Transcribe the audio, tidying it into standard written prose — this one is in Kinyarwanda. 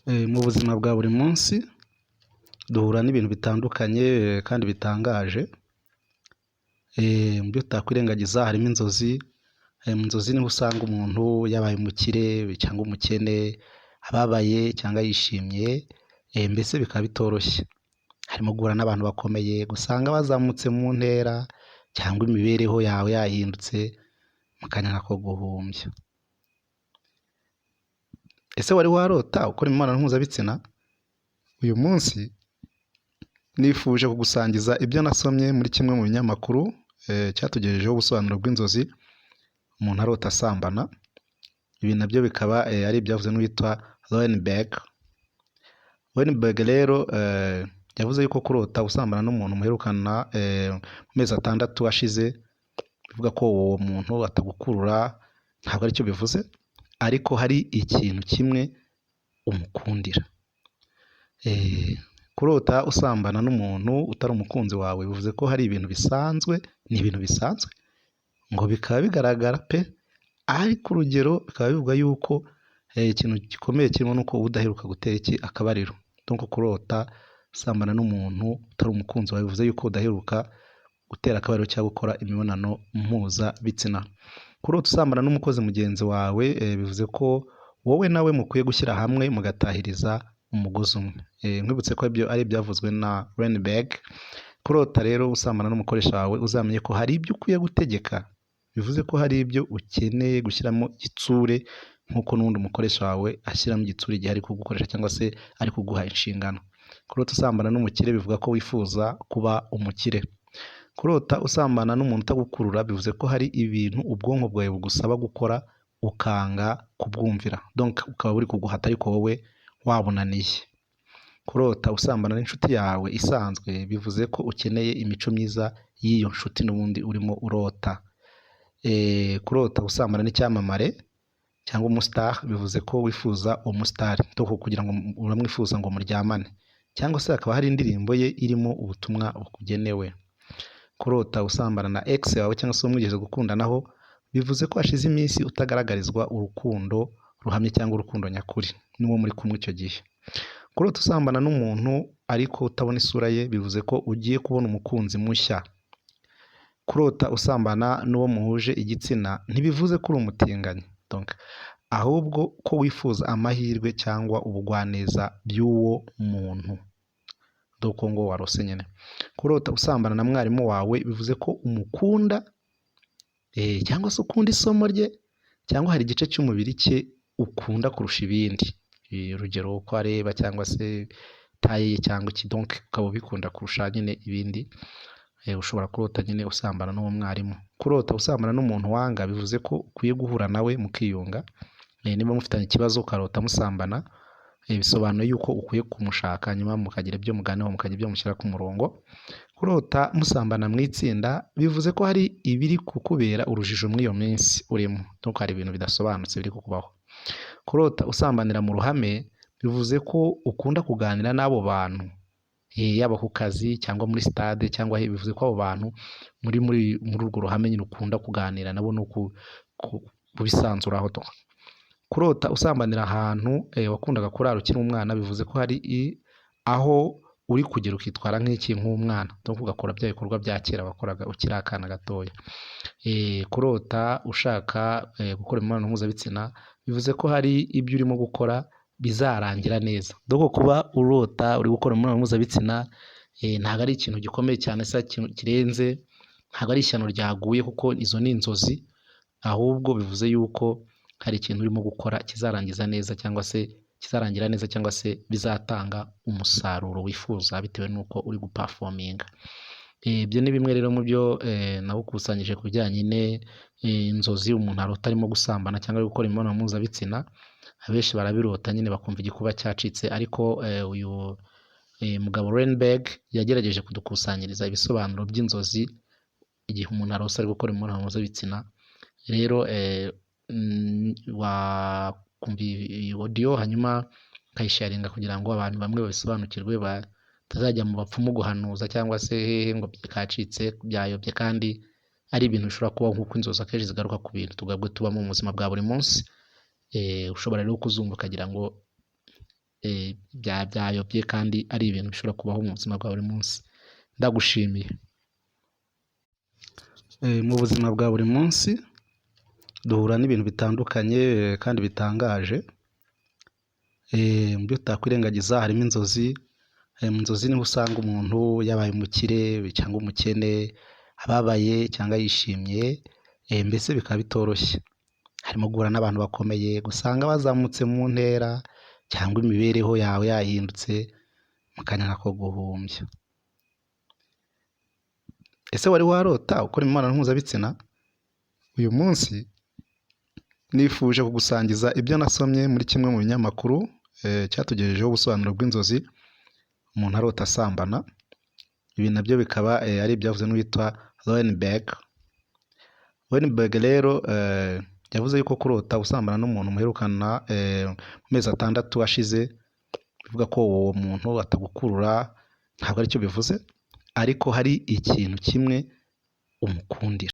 Mu buzima bwa buri munsi duhura n'ibintu bitandukanye kandi bitangaje. Mu byo tutakwirengagiza harimo inzozi. Mu nzozi niho usanga umuntu yabaye umukire cyangwa umukene, ababaye cyangwa yishimye, mbese bikaba bitoroshye. Harimo guhura n'abantu bakomeye, gusanga bazamutse mu ntera cyangwa imibereho yawe yahindutse mu kanya nk'ako guhumbya. Ese wari warota ukora imibonano mpuzabitsina? Uyu munsi nifuje kugusangiza ibyo nasomye muri kimwe mu binyamakuru cyatugejejeho ubusobanuro bw'inzozi umuntu arota asambana. Ibi nabyo bikaba ari ibyavuzwe n'uwitwa Weinberg. Weinberg rero yavuze yuko kurota usambana n'umuntu muherukana mu mezi 6 ashize bivuga ko uwo muntu atagukurura, ntabwo aricyo bivuze, ariko hari ikintu kimwe umukundira. Kurota usambana n'umuntu utari umukunzi wawe bivuze ko hari ibintu bisanzwe, ni ibintu bisanzwe ngo bikaba bigaragara pe, ariko urugero bikaba bivuga yuko ikintu gikomeye kirimo nuko udaheruka gutera iki akabariro. Donc kurota usambana n'umuntu utari umukunzi wawe bivuze yuko udaheruka gutera akabariro cyangwa gukora imibonano mpuzabitsina. Kurota usambana n'umukozi mugenzi wawe bivuze ko wowe nawe mukwiye gushyira hamwe mugatahiriza umugozi umwe. Nkwibutse ko ibyo ari ibyavuzwe na Weinberg. Kurota rero usambana n'umukoresha wawe uzamenye ko hari ibyo ukwiye gutegeka, bivuze ko hari ibyo ukeneye gushyiramo igitsure nk'uko n'undi umukoresha wawe ashyiramo igitsure igihe ari kugukoresha cyangwa se ari kuguha inshingano. Kurota usambana n'umukire bivuga ko wifuza kuba umukire. Kurota usambana n'umuntu utagukurura bivuze ko hari ibintu ubwonko bwawe bugusaba gukora ukanga kubwumvira, donc ukaba uri kuguhata ariko wowe wabunaniye. Kurota usambana n'inshuti yawe isanzwe bivuze ko ukeneye imico myiza y'iyo nshuti n'ubundi urimo urota. Kurota usambana n'icyamamare cyangwa umustar bivuze ko wifuza umustar, kugira ngo uramwifuza ngo muryamane, cyangwa se hakaba hari indirimbo ye irimo ubutumwa bukugenewe. Kurota usambana na ex wawe cyangwa se umwigeze gukundanaho bivuze ko hashize iminsi utagaragarizwa urukundo ruhamye cyangwa urukundo nyakuri n'uwo muri kumwe icyo gihe. Kurota usambana n'umuntu ariko utabona isura ye bivuze ko ugiye kubona umukunzi mushya. Kurota usambana n'uwo muhuje igitsina ntibivuze ko uri umutinganyi, donc ahubwo ko wifuza amahirwe cyangwa ubugwaneza by'uwo muntu, doko ngo warose nyine. Kurota usambana na mwarimu wawe bivuze ko umukunda, cyangwa se ukunda isomo rye, cyangwa hari igice cy'umubiri cye ukunda kurusha ibindi, urugero uko areba cyangwa se taye cyangwa iki, donc ukaba ubikunda kurusha nyine ibindi. Ushobora kurota nyine usambana n'uwo mwarimu. Kurota usambana n'umuntu wanga bivuze ko ukwiye guhura nawe mukiyunga. Niba mufitanye ikibazo ukarota musambana, bisobanuye yuko ukwiye kumushaka nyuma mukagira ibyo muganiraho, mukagira ibyo mushyira ku murongo. Kurota musambana mu itsinda bivuze ko hari ibiri kukubera urujijo muri iyo minsi urimo, donc hari ibintu bidasobanutse biri kukubaho. Kurota usambanira mu ruhame bivuze ko ukunda kuganira n'abo bantu, yaba ku kazi cyangwa muri stade cyangwa bivuze ko abo bantu muri urwo ruhame nyine ukunda kuganira nabo no kubisanzuraho. Kurota usambanira ahantu wakundaga kurara ukiri umwana bivuze ko hari aho uri kugera ukitwara nk'iki nk'umwana, donc ugakora bya bikorwa bya kera wakoraga ukiri akana gatoya. Kurota ushaka gukora imibonano mpuzabitsina bivuze ko hari ibyo urimo gukora bizarangira neza. Donc kuba urota uri gukora imibonano mpuzabitsina ntabwo ari ikintu gikomeye cyane se kirenze, ntabwo ari ishyano ryaguye kuko izo ni inzozi, ahubwo bivuze yuko hari ikintu urimo gukora kizarangiza neza cyangwa se kizarangira neza cyangwa se bizatanga umusaruro wifuza bitewe n'uko uri guperforminga. Ibyo ni bimwe rero mu byo nagukusanyije ku bijyanye n'inzozi umuntu arota arimo gusambana cyangwa gukora imibonano mpuzabitsina. Abenshi barabirota nyine bakumva igikuba cyacitse, ariko uyu mugabo Weinberg yagerageje kudukusanyiriza ibisobanuro by'inzozi igihe umuntu arose ari gukora imibonano mpuzabitsina. Rero wakumva iyi audio hanyuma ukayisharinga kugira ngo abantu bamwe babisobanukirwe, batazajya mu bapfumu guhanuza cyangwa se hehe ngo byakacitse byayobye, kandi ari ibintu bishobora kubaho nk'uko inzozi akenshi zigaruka ku bintu tugabwe tubamo mu buzima bwa buri munsi. Ushobora rero kuzumva ukagira ngo byayobye kandi ari ibintu bishobora kubaho mu buzima bwa buri munsi. Ndagushimiye. Mu buzima bwa buri munsi duhura n'ibintu bitandukanye kandi bitangaje. Mu byo utakwirengagiza harimo inzozi. Mu nzozi niho usanga umuntu yabaye umukire cyangwa umukene, ababaye cyangwa yishimye, mbese bikaba bitoroshye. Harimo guhura n'abantu bakomeye, gusanga bazamutse mu ntera cyangwa imibereho yawe yahindutse mu kanya nk'ako guhumbya. Ese wari warota ukora imibonano mpuzabitsina? Uyu munsi nifuje kugusangiza ibyo nasomye muri kimwe mu binyamakuru cyatugejejeho ubusobanuro bw'inzozi umuntu arota asambana. Ibi nabyo bikaba ari ibyavuzwe n'uwitwa Lowenberg. Lowenberg rero yavuze yuko kurota usambana n'umuntu muherukana mu mezi 6 ashize bivuga ko uwo muntu atagukurura, ntabwo aricyo bivuze, ariko hari ikintu kimwe umukundira.